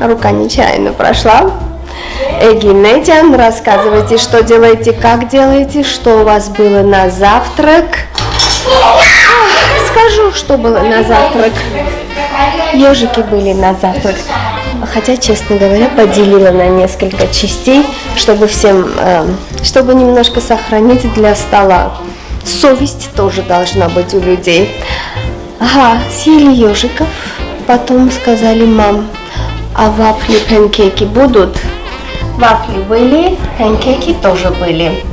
рука нечаянно прошла. Эгинетян, рассказывайте, что делаете, как делаете, что у вас было на завтрак. Скажу, что было на завтрак. Ежики были на завтрак. Хотя, честно говоря, поделила на несколько частей, чтобы всем, чтобы немножко сохранить для стола. Совесть тоже должна быть у людей. Ага, съели ежиков, потом сказали: мам, а вафли, панкейки будут? Вафли были, панкейки тоже были.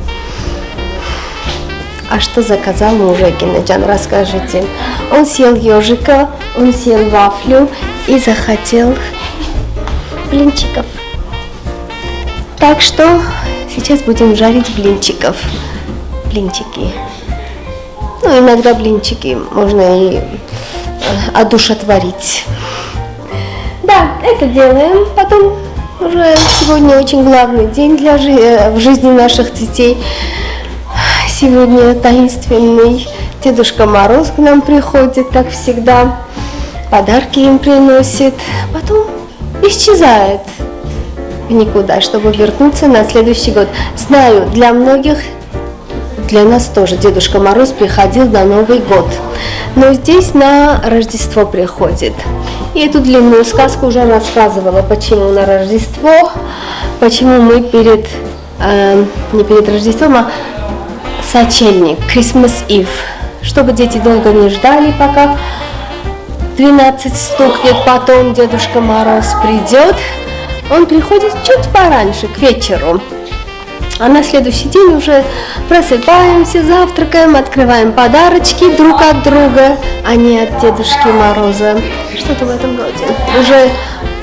А что заказал муж Эгинетян, расскажите. Он съел ежика, он съел вафлю и захотел блинчиков. Так что сейчас будем жарить блинчиков. Блинчики. Ну, иногда блинчики можно и одушевлять. Да, это делаем. Потом уже сегодня очень главный день в жизни наших детей. Сегодня таинственный Дедушка Мороз к нам приходит, как всегда. Подарки им приносит. Потом исчезает в никуда, чтобы вернуться на следующий год. Знаю, для многих, для нас тоже Дедушка Мороз приходил на Новый год. Но здесь на Рождество приходит. И эту длинную сказку уже рассказывала, почему на Рождество, почему мы не перед Рождеством, а сочельник, Christmas Eve. Чтобы дети долго не ждали, пока 12 стукнет, потом Дедушка Мороз придет. Он приходит чуть пораньше, к вечеру. А на следующий день уже просыпаемся, завтракаем, открываем подарочки друг от друга, а не от Дедушки Мороза. Что-то в этом роде. Уже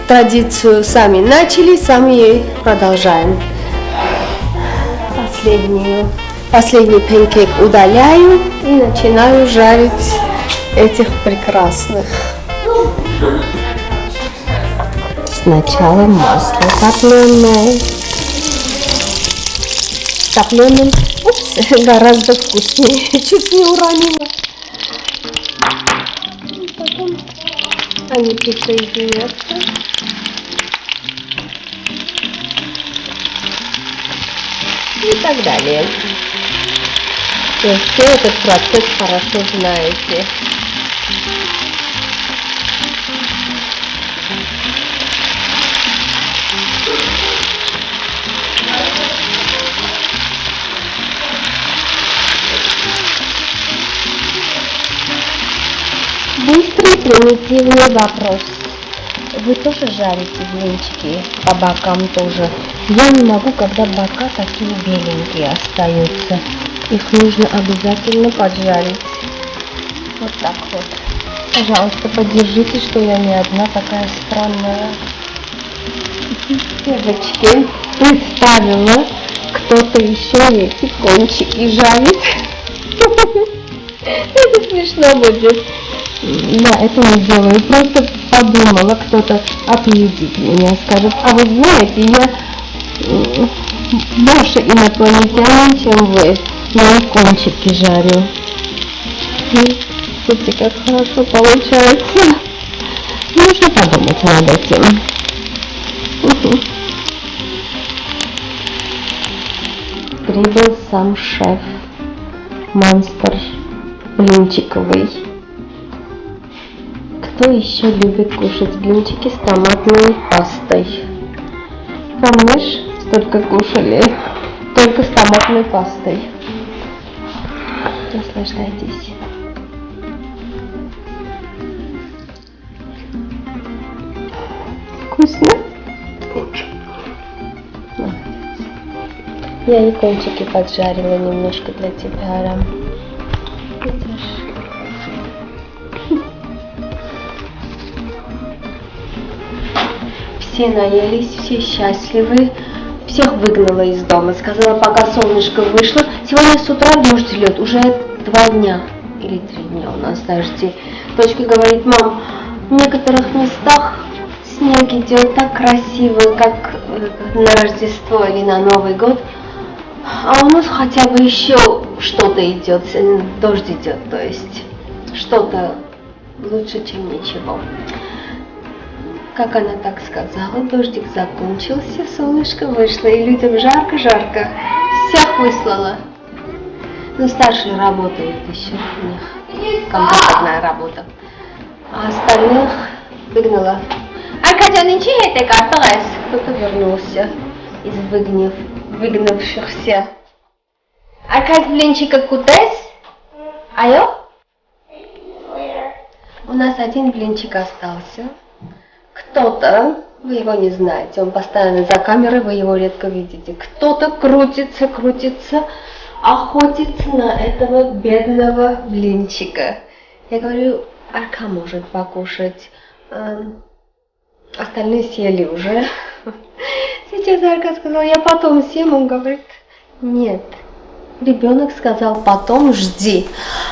традицию сами начали, сами продолжаем. Последний панкейк удаляю и начинаю жарить этих прекрасных. Сначала масло топленое. Топленым, гораздо вкуснее. Чуть не уронила. Потом они присоединятся. И так далее. Вы все этот процесс хорошо знаете. Быстрый, примитивный вопрос. Вы тоже жарите блинчики по бокам тоже? Я не могу, когда бока такие беленькие остаются. Их нужно обязательно поджарить. Вот так вот. Пожалуйста, поддержите, что я не одна такая странная. Девочки, представила, кто-то еще эти кончики жарит. Это смешно будет. Да, это не делаю. Просто подумала, кто-то опередит меня, скажет: а вы знаете, я больше инопланетянин, чем вы. Я кончики жарю. Видите, как хорошо получается. Нужно подумать над этим. Прибыл сам шеф. Монстр блинчиковый. Кто еще любит кушать блинчики с томатной пастой? Помнишь, столько кушали? Только с томатной пастой. Наслаждайтесь. Вкусно? Я и кончики поджарила немножко для тебя, Арам. Видишь? Все наелись, все счастливы. Всех выгнала из дома. Сказала, пока солнышко вышло. Сегодня с утра дождь идет. Уже 2 дня или 3 дня у нас дожди. Дочка говорит: мам, в некоторых местах снег идет так красиво, как на Рождество или на Новый год. А у нас хотя бы еще что-то идет. Дождь идет, то есть что-то лучше, чем ничего. Как она так сказала, дождик закончился, солнышко вышло, и людям жарко-жарко. Всех выслала. Но старшие работают еще, у них компьютерная работа. А остальных выгнала. Аркадий, ничего это карталась? Кто-то вернулся из выгнавшихся. Аркадий, блинчика кутес? Айо? У нас один блинчик остался. Кто-то, вы его не знаете, он постоянно за камерой, вы его редко видите. Кто-то крутится, охотится на этого бедного блинчика. Я говорю, Арка может покушать. Остальные съели уже. Сейчас Арка сказала, я потом съем. Он говорит, нет. Ребенок сказал, потом жди.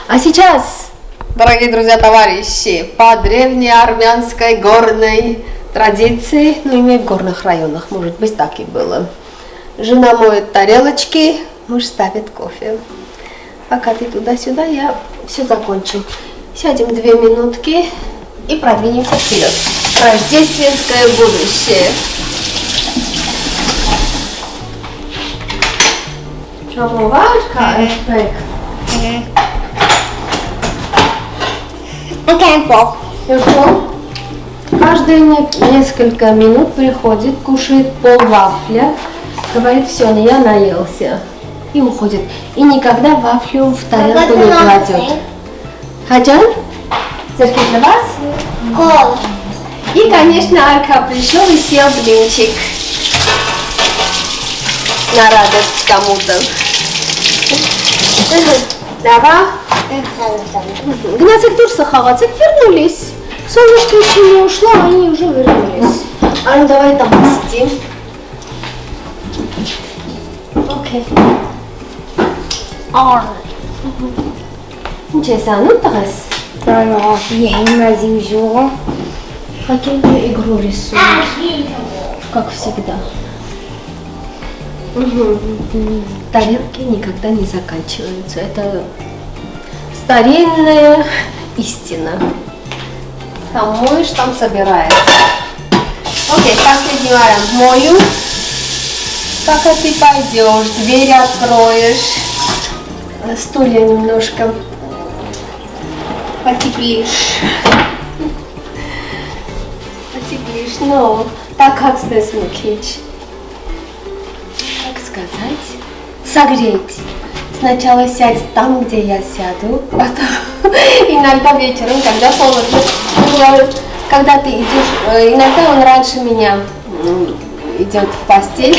А сейчас, дорогие друзья, товарищи, по древней армянской горной традиции, ну, имею в горных районах, может быть, так и было. Жена моет тарелочки, муж ставит кофе. Пока ты туда-сюда, я все закончу. Сядем 2 минутки и продвинемся вперед. Рождественское будущее. Шамоварка, эффект. Каждые несколько минут приходит, кушает пол-вафля, говорит, все, я наелся. И уходит. И никогда вафлю в тарелку не кладет. Хаджан? Церкви для вас? Кол. И, конечно, Арка пришел и съел блинчик. На радость кому-то. Давай. Гнацик Турса Хагацик вернулись. Солнышко еще не ушло, а они уже вернулись. А ну давай там посидим. Окей. Ничего, ну трес. Я на зимжу. Какую игру рисуешь? Как всегда. Тарелки никогда не заканчиваются. Это старинная истина. Там моешь, там собирается. Окей, последний вариант. Мою. Пока ты пойдешь, дверь откроешь. Стулья немножко потеплишь. Потеплишь, но так отстать смыкить. Как сказать? Согреть. Сначала сядь там, где я сяду, потом иногда вечером, когда холодно, когда ты идешь, иногда он раньше меня идет в постель,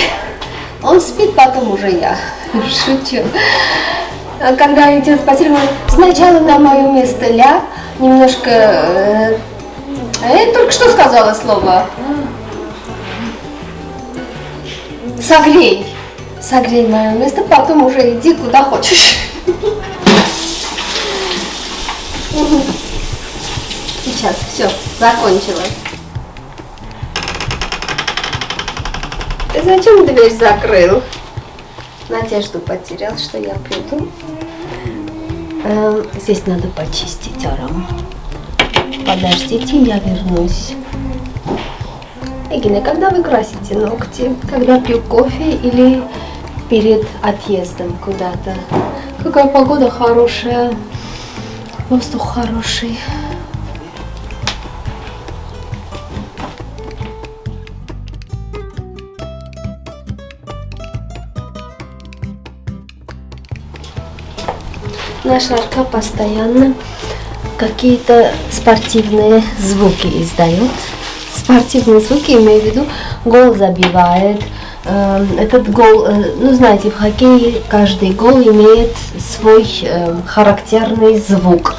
он спит, потом уже я. Шучу. Когда идет в постель, говорит, сначала на мое место ляг, немножко... я только что сказала слово. Согрей. Согрей мое место, потом уже иди куда хочешь. Сейчас, все, закончила. Ты зачем дверь закрыл? Надежду потерял, что я приду. Здесь надо почистить, Арам. Подождите, я вернусь. Эгина, когда вы красите ногти? Когда пью кофе или перед отъездом куда-то? Какая погода хорошая, воздух хороший. Наша Арка постоянно какие-то спортивные звуки издает. Спортивные звуки, имею в виду, гол забивает. Этот гол, ну знаете, в хоккее каждый гол имеет свой характерный звук.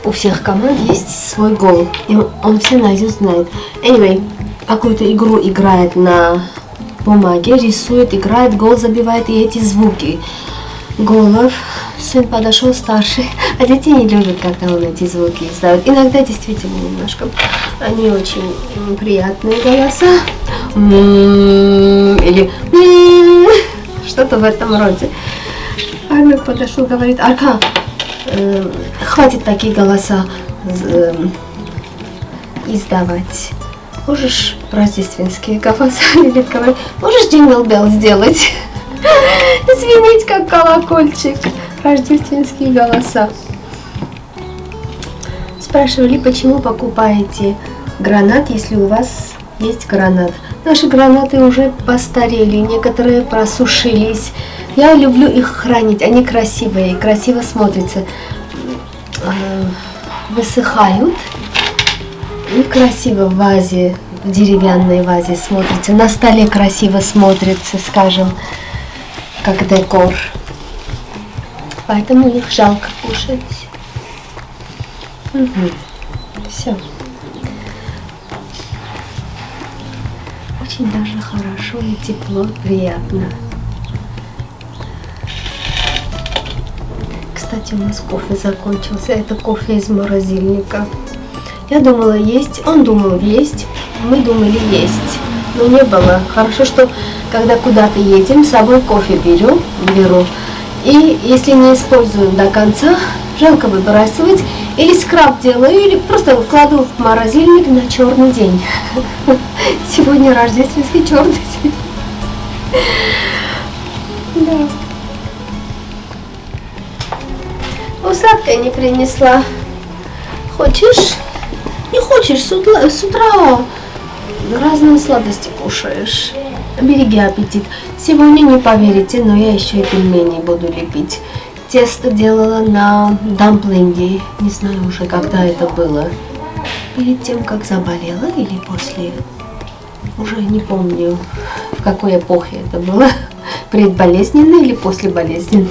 У всех команд есть свой гол, и он все наизусть знает. Anyway, какую-то игру играет на бумаге, рисует, играет, гол забивает, и эти звуки голов. Сын подошел старший, а дети не любят, когда он эти звуки издает. Иногда действительно немножко. Они очень приятные голоса. Или что-то в этом роде. Армик подошел, говорит, Арка, хватит такие голоса издавать. Можешь рождественские голоса или говорить, можешь джингл белл сделать? Звенеть как колокольчик. Рождественские голоса. Спрашивали, почему покупаете гранат, если у вас есть гранат. Наши гранаты уже постарели, некоторые просушились. Я люблю их хранить, они красивые, красиво смотрятся. Высыхают и красиво в вазе, в деревянной вазе смотрится. На столе красиво смотрится, скажем, как декор. Поэтому их жалко кушать. Все. Очень даже хорошо и тепло, приятно. Кстати, у нас кофе закончился. Это кофе из морозильника. Я думала есть, он думал есть, мы думали есть, но не было. Хорошо, что когда куда-то едем, с собой кофе беру. И если не используем до конца, жалко выбрасывать. Или скраб делаю, или просто кладу в морозильник на черный день. Сегодня рождественский черный день. Да. Сладкое не принесла. Хочешь? Не хочешь? С утра разные сладости кушаешь. Береги аппетит. Сегодня не поверите, но я еще и пельмени буду лепить. Тесто делала на дамплинги. Не знаю уже, когда это было. Перед тем, как заболела или после. Уже не помню, в какой эпохе это было. Предболезненной или послеболезненной.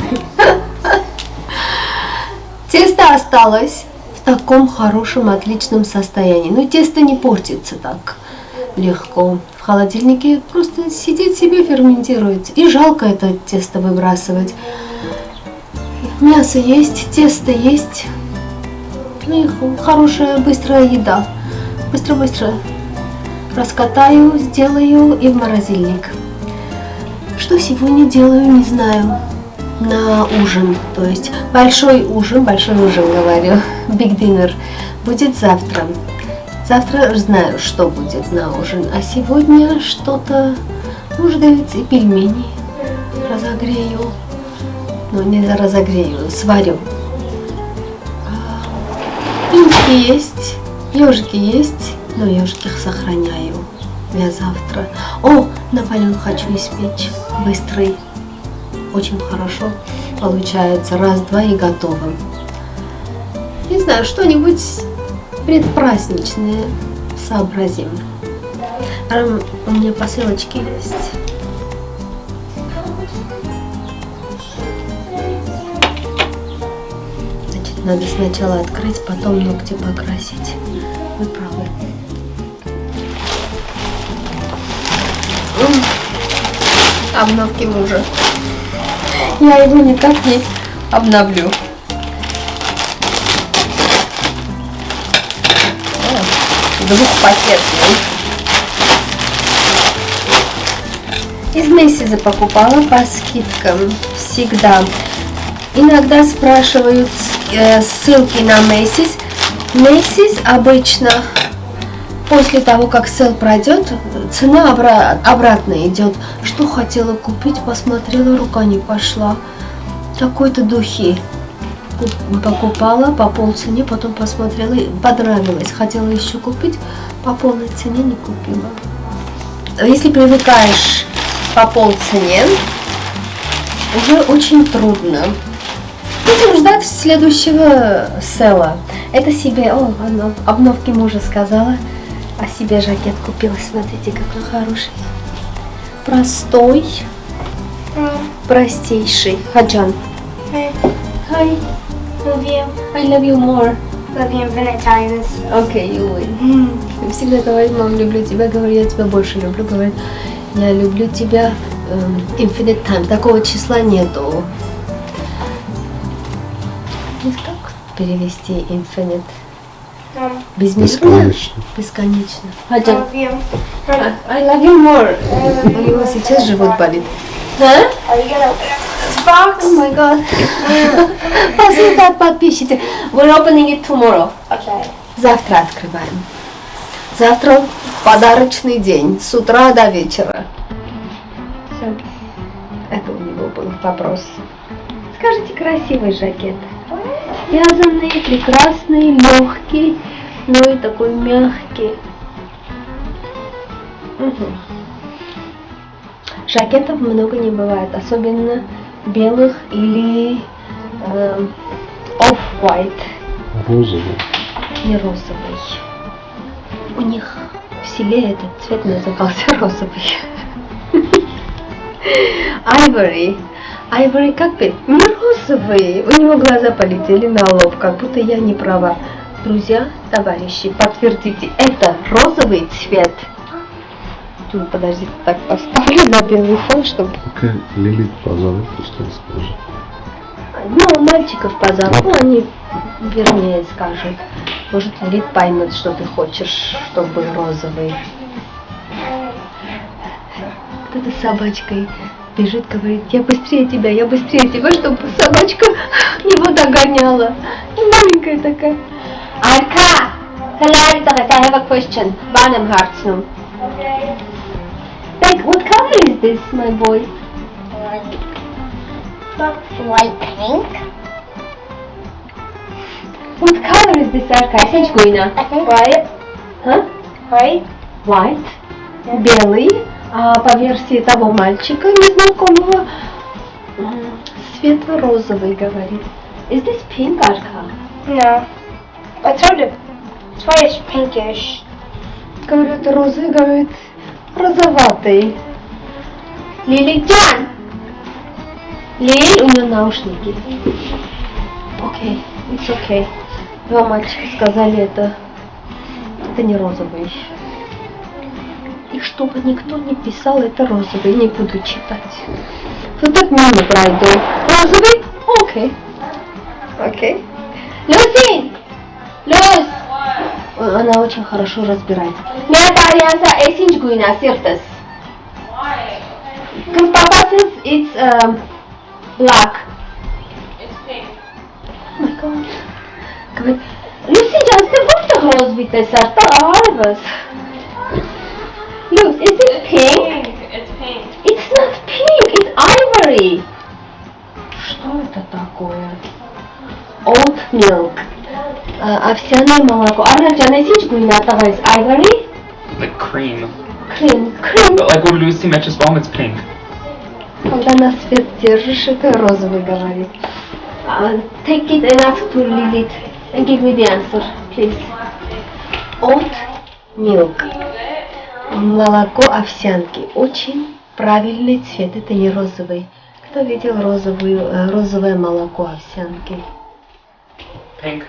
Тесто осталось в таком хорошем, отличном состоянии. Но тесто не портится так легко. В холодильнике просто сидит себе, ферментирует. И жалко это тесто выбрасывать. Мясо есть, тесто есть. Ну и хорошая, быстрая еда. Быстро-быстро раскатаю, сделаю и в морозильник. Что сегодня делаю, не знаю. На ужин, то есть большой ужин говорю, big dinner, будет завтра. Завтра знаю, что будет на ужин, а сегодня что-то, может быть, и пельмени разогрею, но не разогрею, сварю. Пинки есть, ежики есть, но ежики сохраняю для завтра. О, Наполеон хочу испечь, быстрый. Очень хорошо получается. Раз-два и готово. Не знаю, что-нибудь предпраздничное сообразим. У меня посылочки есть. Значит, надо сначала открыть, потом ногти покрасить. Вы правы. Обновки мужа. Я его никак не обновлю. Двухпакетный. Из Macy's покупала по скидкам. Всегда. Иногда спрашивают ссылки на Macy's. Macy's обычно после того, как сейл пройдет, цена обратно идет. Что хотела купить, посмотрела, рука не пошла. Какой-то духи покупала по полцене, потом посмотрела, понравилось. Хотела еще купить, по полной цене не купила. Если привыкаешь по полцене, уже очень трудно. Будем ждать следующего сейла. Это себе, обновки мужа сказала. А себе жакет купила, смотрите, какой хороший. Простой, простейший. Хаджан. Hi. Love you. I love you more. Love you infinite times. Okay, you win. Всегда говорит, мам, люблю тебя, говорю, я тебя больше люблю, говорит, я люблю тебя infinite time. Такого числа нету. Как перевести infinite? Безмерно? Бесконечно. Хаджан. Love you. I love you more. У него сейчас живот болит. Да? Are you gonna open up this box? Oh my god. Посылка от подписчицы. We're opening it tomorrow. Okay. Завтра открываем. Завтра подарочный день, с утра до вечера. Все. Это у него был вопрос. Скажите, красивый жакет. Вязаный, прекрасный, легкий, но и такой мягкий. Угу. Жакетов много не бывает, особенно белых или off-white. Розовый. Не розовый. У них в селе этот цвет назывался розовый. Ivory. Ivory как бы не розовый. У него глаза полетели на лоб, как будто я не права. Друзья, товарищи, подтвердите, это розовый цвет. Подождите, так поставлю на белый фон, чтобы... Лилит позовут, пускай скажет. Ну, мальчиков позову, они вернее скажут. Может, Лилит поймет, что ты хочешь, чтобы был розовый. Кто-то с собачкой бежит, говорит, я быстрее тебя, чтобы собачка его догоняла. И маленькая такая. Arka! Hello, I have a question. Банем Hartnum. Like, what color is this, my boy? White pink. What color is this, Arka? Сенч Гуйна. White. Huh? White. White. Белый. А по версии того мальчика незнакомого светло-розовый, говорит. Is this pink, Arka? No. I told him. It's why it's pinkish. Говорю, это розовый, говорит, розоватый. Лилиджан! Лиль, у нее наушники. Окей, it's okay. Два мальчика сказали, это не розовый. И чтобы никто не писал, это розовый, не буду читать. Вот так мимо пройду. Розовый? Окей. Окей. Люси! Люсь! Она очень хорошо разбирается. Меня парианса эсинч гуина сиртес. Because Papa says it's black. It's pink. Oh my God. Говорит, Люси, Джан, ты будешь развитая сорта арвас? Lucy, is it pink? It's pink. It's not pink, it's ivory. Что это такое? Oat milk. Овсяное молоко. Арнаджан, эсинч гуина тагайс ivory? Like cream. Cream. Cream. But like when Lucy matches bomb, it's pink. Когда на свет держишь, это розовый, говорит. Take it and ask to Lilith and give me the answer, please. Oat milk. Молоко овсянки. Очень правильный цвет, это не розовый. Кто видел розовое молоко овсянки? Pink.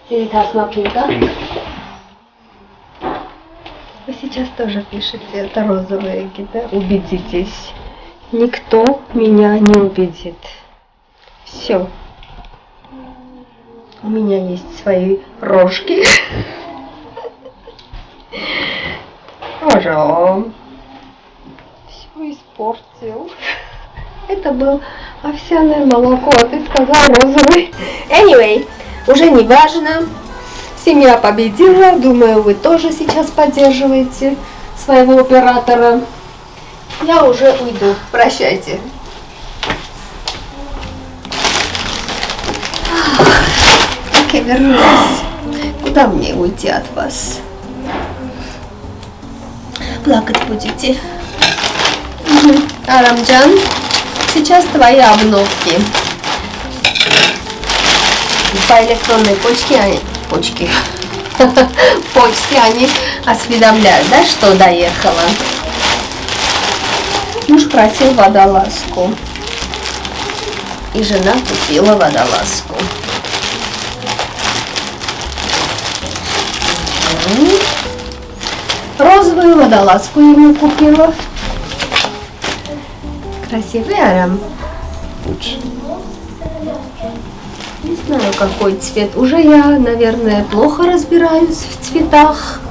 Lilith has no pink, да? Pink. Вы сейчас тоже пишете, это розовые, да? Убедитесь. Никто меня не убедит. Все. У меня есть свои рожки. Пожалуйста. Все испортил. Это был овсяное молоко, а ты сказал розовый. Anyway, уже не важно. Семья победила. Думаю, вы тоже сейчас поддерживаете своего оператора. Я уже уйду. Прощайте. Так, я вернулась. Куда мне уйти от вас? Плакать будете. Арамджан, сейчас твои обновки. По электронной почте почте они осведомляют, да, что доехала. Муж просил водолазку. И жена купила водолазку. Розовую водолазку ему купила. Красивый, Арам? Очень. Не знаю, какой цвет. Уже я, наверное, плохо разбираюсь в цветах.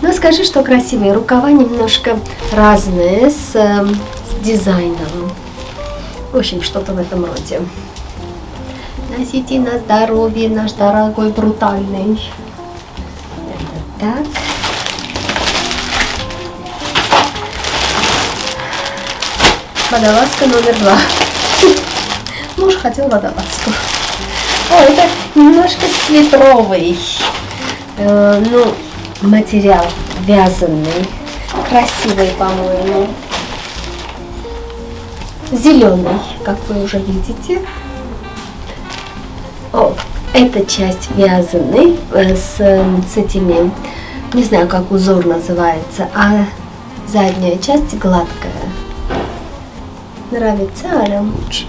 Но скажи, что красивые. Рукава немножко разные, с дизайном. В общем, что-то в этом роде. Носите на здоровье, наш дорогой брутальный. Так. Водолазка номер 2. Муж хотел водолазку. О, это немножко светровый. Ну, материал вязаный. Красивый, по-моему. Зеленый, как вы уже видите. О, эта часть вязаный с этими, не знаю, как узор называется, а задняя часть гладкая. Нравится, Арам? Очень.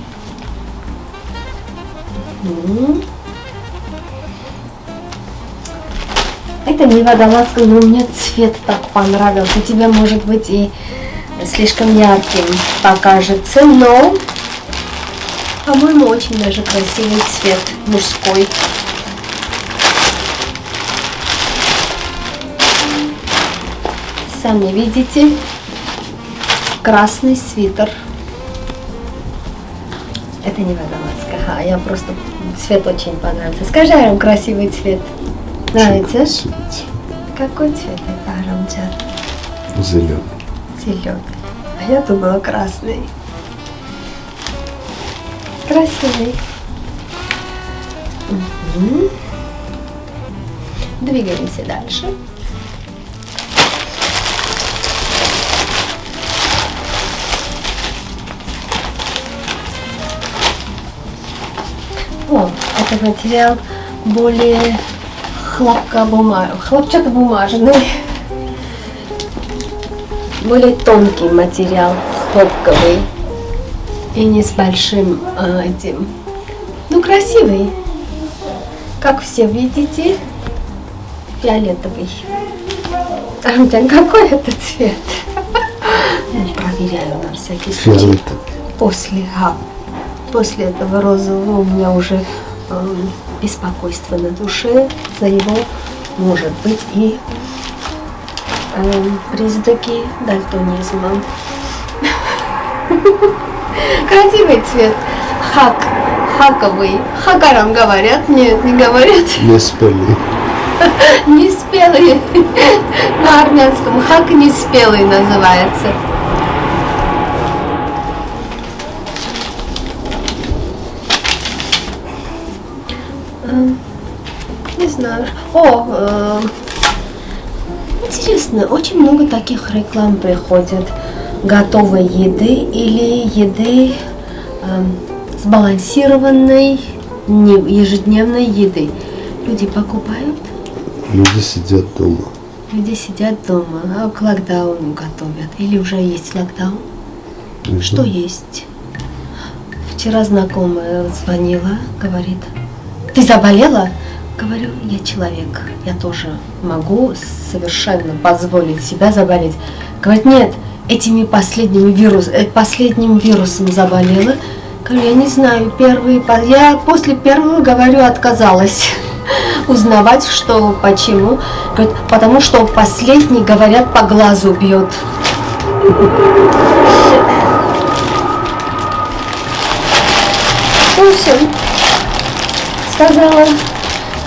Это не водолазка, но мне цвет так понравился. Тебе, может быть, и слишком ярким покажется, но, по-моему, очень даже красивый цвет, мужской. Сами видите, красный свитер. Это не водолазка, я просто цвет очень понравился. Скажи, Арам, красивый цвет. Нравится? Красивый. Какой цвет это, Арамджан? Зеленый. Зеленый. А я думала красный. Красивый. Мгм. Двигаемся дальше. О, это материал более хлопчатобумажный, более тонкий материал, хлопковый и не с большим этим. Ну, красивый, как все видите, фиолетовый. Армтян, какой это цвет? Проверяю на всякий случай. Фиолетовый. После этого розового у меня уже беспокойство на душе за его, может быть, и признаки дальтонизма. Красивый цвет. Хаковый. Хакарам говорят? Нет, не говорят. Неспелый. Неспелый. На армянском хак неспелый называется. Не знаю. Интересно, очень много таких реклам приходят. Готовой еды или еды сбалансированной, ежедневной еды. Люди покупают? Люди сидят дома. Люди сидят дома, а к локдауну готовят. Или уже есть локдаун? Не Что знаю. есть? Вчера знакомая звонила, говорит: ты заболела? Говорю, я человек, я тоже могу совершенно позволить себя заболеть. Говорит, нет, этим последним вирусом заболела. Говорю, я не знаю, я после первого, говорю, отказалась узнавать, что, почему. Говорит, потому что последний, говорят, по глазу бьет. Ну все, сказала.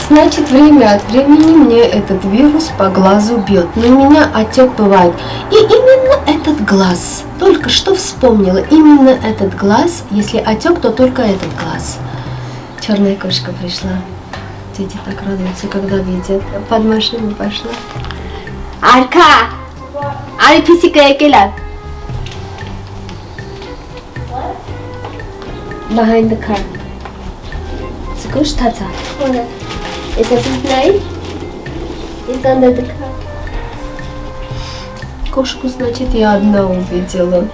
Значит, время от времени мне этот вирус по глазу бьет. Но у меня отек бывает. И именно этот глаз. Только что вспомнила. Именно этот глаз. Если отек, то только этот глаз. Черная кошка пришла. Дети так радуются, когда видят. Под машину пошла. Арка! Али писика екелат. Behind the car. Скуш таца. Is that his name? It's under the car. Кошку, значит, я одна увидела.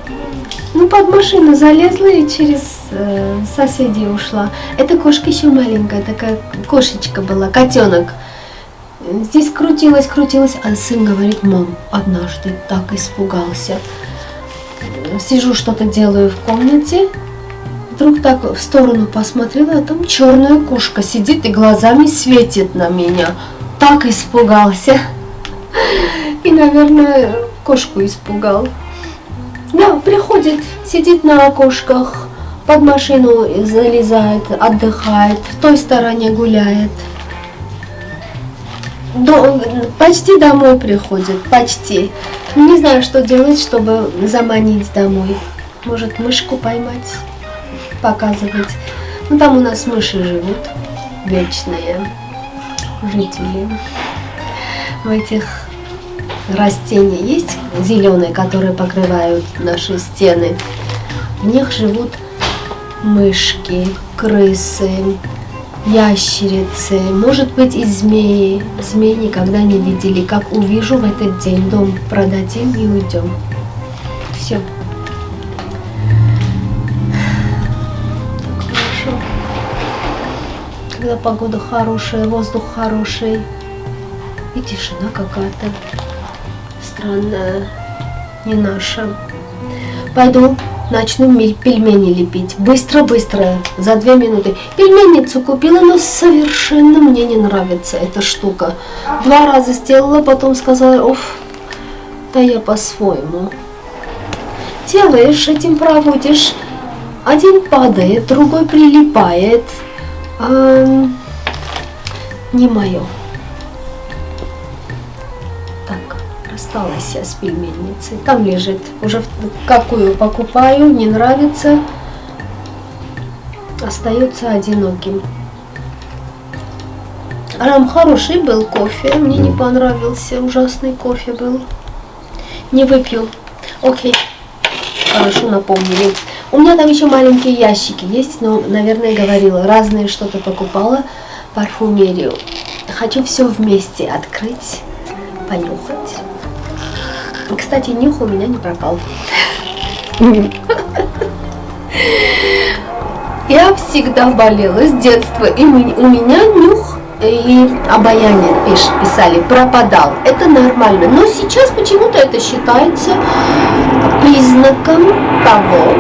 Ну, под машину залезла и через соседей ушла. Эта кошка еще маленькая, такая кошечка была, котенок. Здесь крутилась, а сын говорит, мам, однажды так испугался. Сижу, что-то делаю в комнате. Вдруг так в сторону посмотрела, а там черная кошка сидит и глазами светит на меня. Так испугался. И, наверное, кошку испугал. Да, приходит, сидит на окошках, под машину залезает, отдыхает, в той стороне гуляет. Почти домой приходит, почти. Не знаю, что делать, чтобы заманить домой. может мышку поймать, показывать. Ну там у нас мыши живут, вечные жители. В этих растениях есть зеленые, которые покрывают наши стены. В них живут мышки, крысы, ящерицы, может быть и змеи. Змеи никогда не видели. Как увижу в этот день, дом продадим и уйдем. Все. Так хорошо. Когда погода хорошая, воздух хороший и тишина какая-то странная, не наша. Пойду начну пельмени лепить. Быстро-быстро, за 2 минуты. Пельменницу купила, но совершенно мне не нравится эта штука. 2 раза сделала, потом сказала, оф, да я по-своему. Делаешь, этим проводишь. Один падает, другой прилипает. Не мое. Так, рассталась я с пельменницей. Там лежит. Уже какую покупаю, не нравится. Остается одиноким. Арам, хороший был кофе. Мне не понравился. Ужасный кофе был. Не выпью. Окей. Хорошо напомнили. У меня там еще маленькие ящики есть, но, наверное, говорила, разные что-то покупала, парфюмерию. Хочу все вместе открыть, понюхать. Кстати, нюх у меня не пропал. Я всегда болела с детства, и у меня нюх и обаяние, писали, пропадал. Это нормально, но сейчас почему-то это считается признаком того,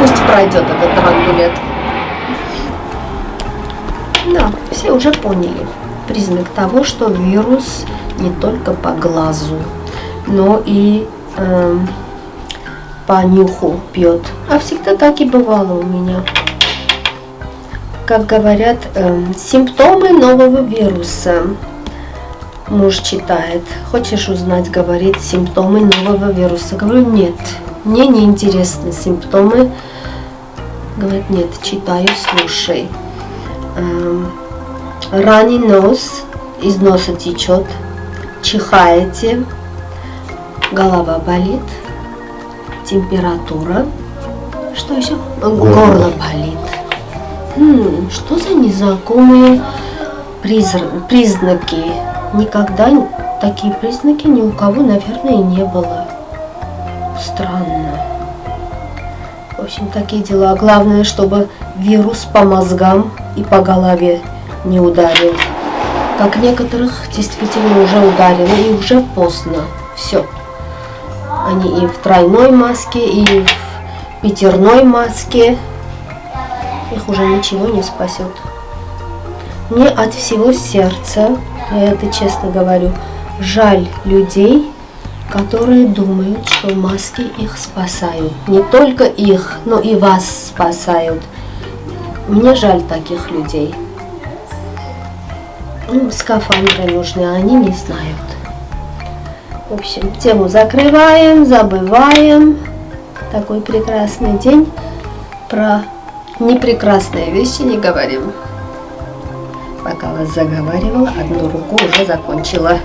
пусть пройдет этот рангулет. Да, все уже поняли. Признак того, что вирус не только по глазу, но и по нюху пьет. А всегда так и бывало у меня. Как говорят, симптомы нового вируса. Муж читает. Хочешь узнать, говорит, симптомы нового вируса? Говорю, нет. Мне не интересны симптомы. Говорит, нет, читаю, слушай. Ранний нос, из носа течет, чихаете, голова болит, температура. Что еще? Горло болит. Что за незнакомые признаки? Никогда такие признаки ни у кого, наверное, и не было. Странно. В общем, такие дела. Главное, чтобы вирус по мозгам и по голове не ударил. Как некоторых действительно уже ударило, и уже поздно. Все. Они и в тройной маске, и в пятерной маске. Их уже ничего не спасет. Мне от всего сердца, я это честно говорю, жаль людей, которые думают, что маски их спасают. Не только их, но и вас спасают. Мне жаль таких людей. Скафандры нужны, а они не знают. В общем, тему закрываем, забываем. Такой прекрасный день. Про непрекрасные вещи не говорим. Пока вас заговаривала, одну руку уже закончила.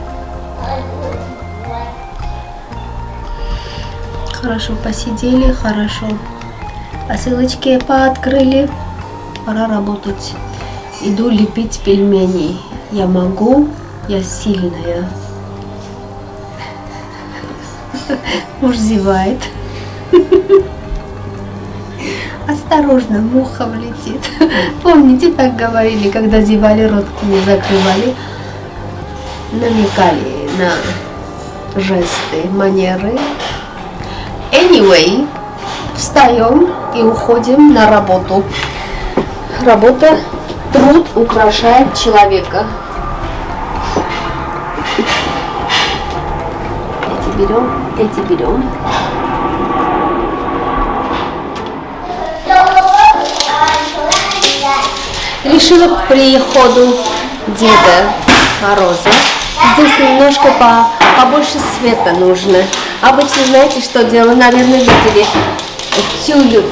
Хорошо посидели, хорошо посылочки пооткрыли. Пора работать. Иду лепить пельмени. Я могу, я сильная. Муж зевает. Осторожно, муха влетит. Помните, так говорили, когда зевали, рот не закрывали? Намекали на жесты, манеры. Anyway, встаем и уходим на работу. Работа, труд украшает человека. Эти берем. Решила к приходу Деда Мороза здесь немножко побольше света нужно. Обычно, знаете, что делаю? Наверное, видели. Тюль,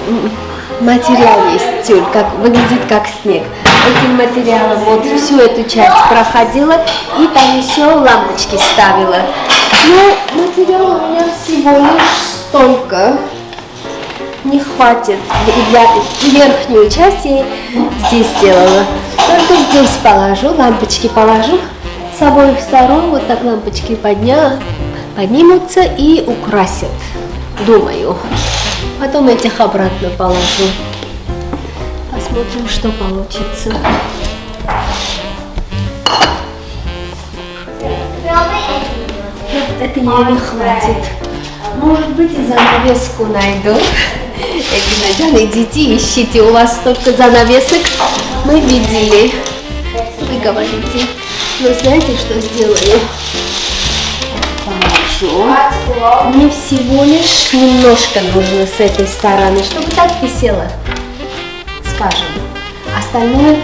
материал есть тюль, выглядит как снег. Этим материалом вот всю эту часть проходила и там еще лампочки ставила. Но материал у меня всего лишь столько. Не хватит. Верхнюю часть я здесь сделала. Только здесь положу, лампочки положу. С обоих сторон вот так лампочки поднимутся и украсят, думаю. Потом этих обратно положу. Посмотрим, что получится. Это еле хватит. Может быть, и занавеску найду. Экзамены, идите, ищите. У вас столько занавесок. Мы видели. Вы говорите. Но знаете, что сделаю? Положу. Мне всего лишь немножко нужно с этой стороны, чтобы так висело. Скажем. Остальное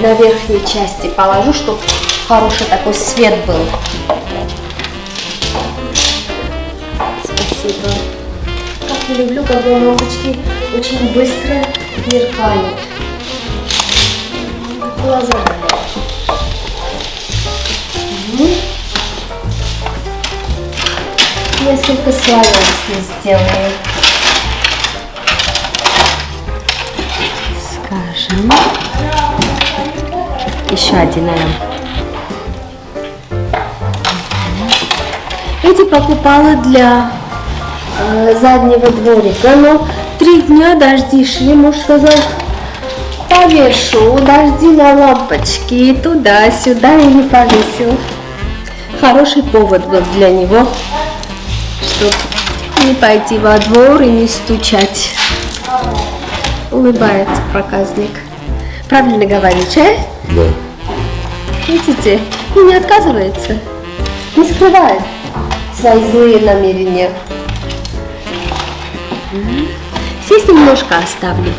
на верхней части положу, чтобы хороший такой свет был. Спасибо. Как я люблю, когда лампочки очень быстро меркают. Глаза болят. Несколько слоев здесь сделаю. Скажем. Еще один, наверное. Эти покупала для заднего дворика, но 3 дня дожди шли, муж сказал, повешу дожди на лампочки туда-сюда и не повесил. Хороший повод был для него, чтобы не пойти во двор и не стучать. Улыбается проказник. Правильно говоришь, а? Да. Видите? И не отказывается. Не скрывает свои злые намерения. Здесь немножко оставлю.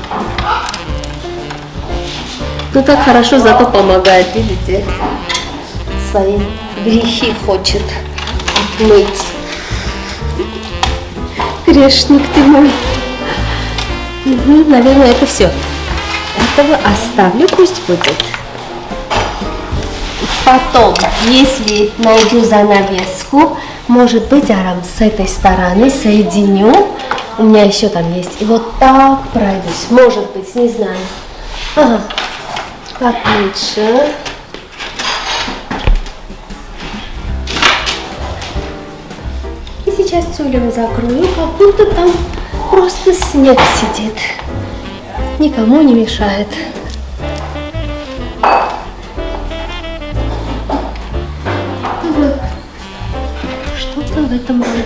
Ну так хорошо, зато помогает, видите? Свои грехи хочет отмыть. Грешник ты мой. Наверное, это все. Этого оставлю, пусть будет. Потом, если найду занавеску, может быть, Арам, с этой стороны соединю. У меня еще там есть. И вот так пройдусь. Может быть, не знаю. Ага. Как лучше. И сейчас тюлем закрою, как будто там просто снег сидит. Никому не мешает. Что-то в этом роде.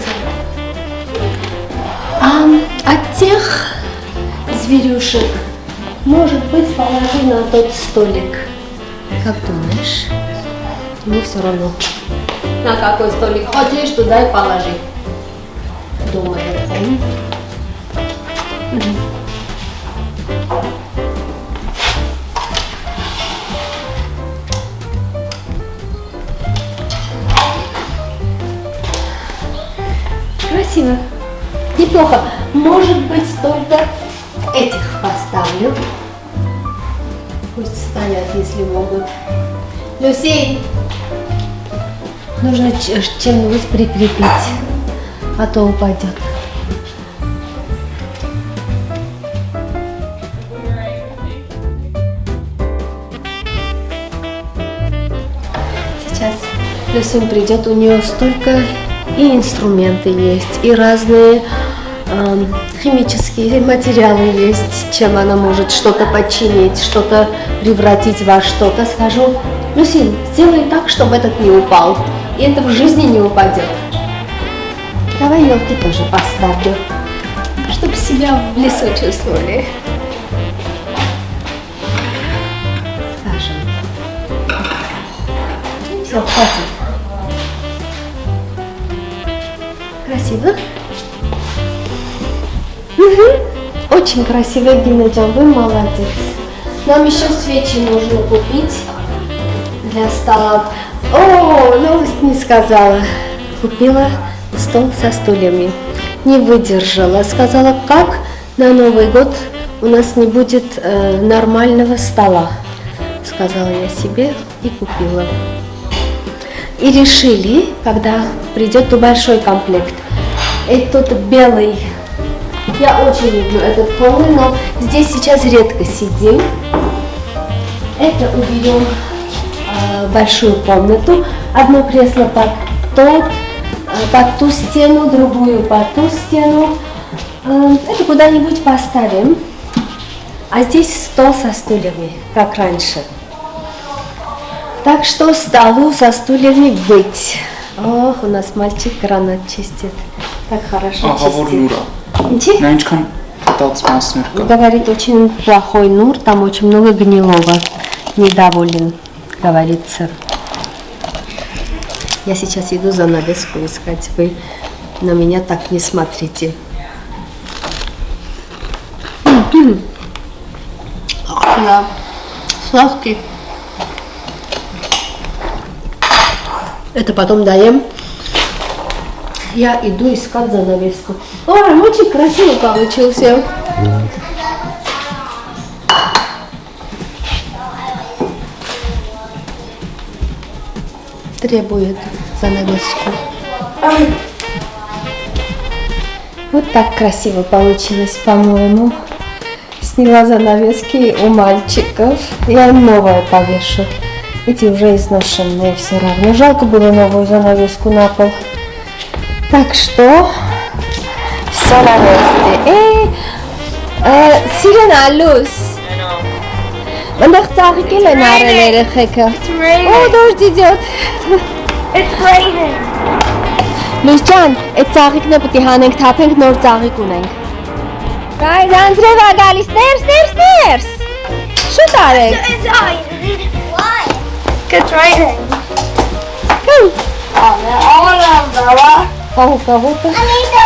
А от тех зверюшек, может быть, положи на тот столик. Как думаешь? Ему все равно. На какой столик хочешь, туда и положи. Думает он. Красиво. Неплохо. Может быть, только этих поставлю. Пусть стоят, если могут. Люси, нужно чем-нибудь прикрепить, а то упадет. Сейчас Люсин придет, у нее столько и инструменты есть, и разные химические материалы есть, чем она может что-то починить, что-то превратить во что-то. Скажу, Люсин, сделай так, чтобы этот не упал, и это в жизни не упадет. Давай елки тоже поставлю, чтобы себя в лесу чувствовали. Скажем. Все, хватит. Красиво? Угу. Очень красиво, Геннадий, вы молодец. Нам еще свечи нужно купить для стола. О, новость не сказала. купила стол со стульями. Не выдержала. Сказала, как на Новый год у нас не будет нормального стола. Сказала я себе и купила. И решили, когда придет то большой комплект. Этот белый. Я очень люблю этот полный, но здесь сейчас редко сидим. Это уберем большую комнату. Одно кресло под ту стену, другую под ту стену. Это куда-нибудь поставим. А здесь стол со стульями, как раньше. Так что столу со стульями быть. Ох, у нас мальчик гранат чистит. Так хорошо Ահավոր чистит. նուրա։ Ничего? Նա ինչքան տած մասներ կա։ Говорит, очень плохой нур, там очень много гнилого. Недоволен, говорится. Я сейчас иду занавеску искать. Вы на меня так не смотрите. Да, сладкий. Это потом даем. Я иду искать занавеску. Ой, очень красиво получился. Требует занавеску. Вот так красиво получилось, по-моему. Сняла занавески у мальчиков. Я новое повешу. Эти уже изношенные все равно. Жалко было новую занавеску на пол. Так что все на месте. Սիրեն ալուս։ Մնդեղ ծաղիկել են արել երեխեքը։ Օ, դուրս իձյոտ։ It's raining. Լույս ջան, այդ ծաղիկն է պետք է հանենք, թափենք, նոր ծաղիկ ունենք։ Guys, անձրև ա գալիս, ներս։ Շուտ արեք։ It's raining. Why? It's raining. Հմ, All umbrella. Կահուկը։ I need the.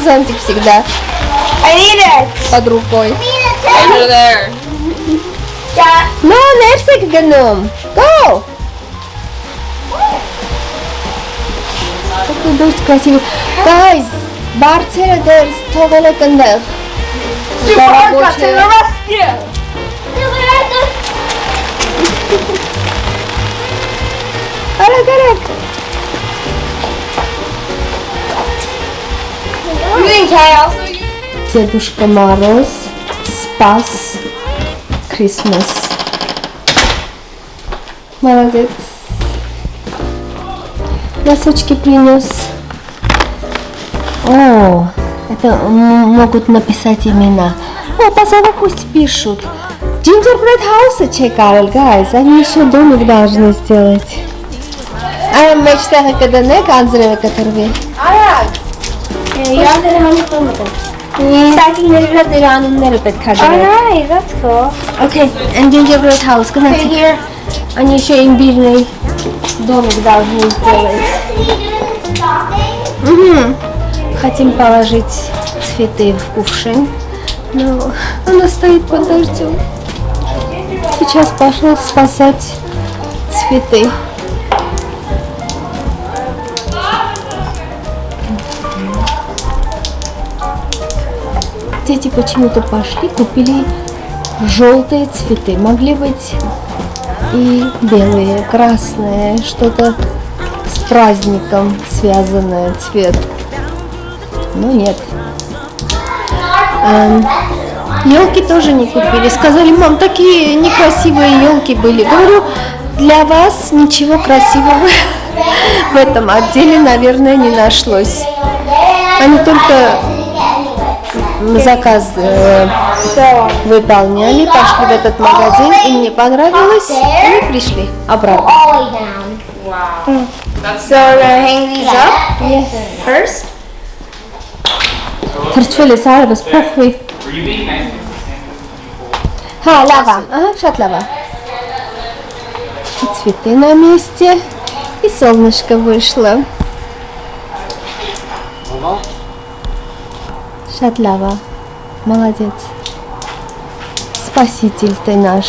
Зонтик всегда I need it. под рукой։ Over there. Yeah. No, ներս եք գնում։ Go! Какой дождь красивый. Guys, բարձերը դեռ թողել եք ընդեղ։ Super to the rescue. Արագ։ You in chaos. Дедушка Мороз спас Christmas. Молодец. Носочки принес. О, это могут написать имена. О, пацаны пусть пишут. Gingerbread house чекал, guys. Они еще домик должны сделать. А мечтаха կդնեք անձրևը կտրվի։ You're home. Սակիների վրա ձեր անունները պետք է դրեք։ Alright, that's cool. Okay, and gingerbread house. Гнати. Here. Они еще имбирный домик должны сделать. Угу. Хотим положить цветы в кувшин, но она стоит под дождем. Сейчас пошел спасать цветы. Дети почему-то пошли, купили желтые цветы. Могли быть и белые, красные, что-то с праздником связанное цвет. Но нет. Елки тоже не купили. Сказали, мам, такие некрасивые елки были. Говорю, для вас ничего красивого в этом отделе, наверное, не нашлось. Они только заказ выполняли, пошли в этот магазин, им не понравилось, и мы пришли обратно. All the way down. That's So we're gonna hang these up first. Թրջվել է սարևս փոխվի։ Were you being nice? Հա, լավ է, ահա, շատ լավ է։ И цветы на месте, и солнышко вышло. Շատ լավ է, молодец. Спаситель ты наш.